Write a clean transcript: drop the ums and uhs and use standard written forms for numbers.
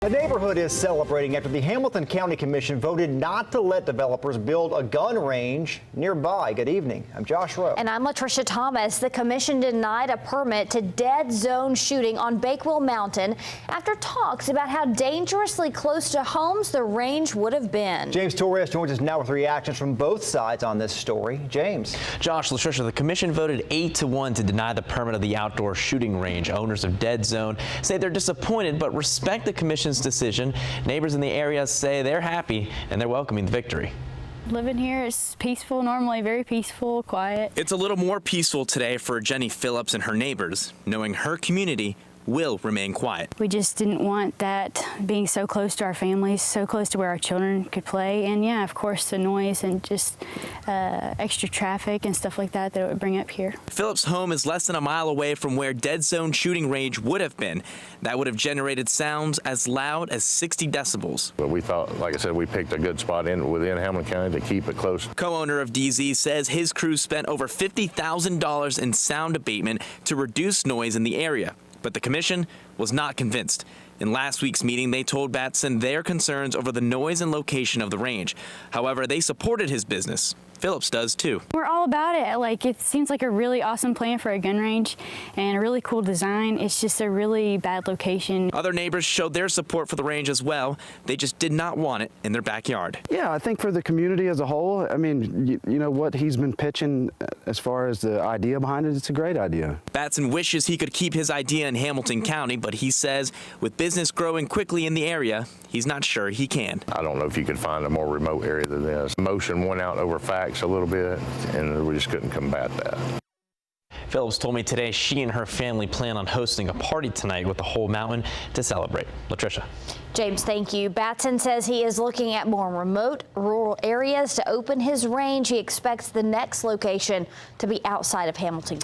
The neighborhood is celebrating after the Hamilton County Commission voted not to let developers build a gun range nearby. Good evening. I'm Josh Rowe. And I'm Latricia Thomas. The commission denied a permit to dead zone shooting on Bakewell Mountain after talks about how dangerously close to homes the range would have been. James Torres joins us now with reactions from both sides on this story. James. Josh, Latricia, the commission voted 8-1 to deny the permit of the outdoor shooting range. Owners of Dead Zone say they're disappointed but respect the commission's decision. Neighbors in the area say they're happy and they're welcoming the victory. Living here is peaceful, normally very peaceful, quiet. It's a little more peaceful today for Jenny Phillips and her neighbors, knowing her community will remain quiet. We just didn't want that being so close to our families, so close to where our children could play. And yeah, of course, the noise and just extra traffic and stuff like that it would bring up here. Phillips' home is less than a mile away from where Dead Zone shooting range would have been. That would have generated sounds as loud as 60 decibels. But we thought, like I said, we picked a good spot within Hamilton County to keep it close. Co-owner of DZ says his crew spent over $50,000 in sound abatement to reduce noise in the area. But the commission was not convinced. In last week's meeting, they told Batson their concerns over the noise and location of the range. However, they supported his business. Phillips does too. We're all about it. Like, it seems like a really awesome plan for a gun range and a really cool design. It's just a really bad location. Other neighbors showed their support for the range as well. They just did not want it in their backyard. Yeah, I think for the community as a whole, I mean, you know what he's been pitching as far as the idea behind it, it's a great idea. Batson wishes he could keep his idea in Hamilton County, but he says with business growing quickly in the area, he's not sure he can. I don't know if you could find a more remote area than this. Emotion won out over facts a little bit, and we just couldn't combat that. Phillips told me today she and her family plan on hosting a party tonight with the whole mountain to celebrate. Latricia. James, thank you. Batson says he is looking at more remote rural areas to open his range. He expects the next location to be outside of Hamilton.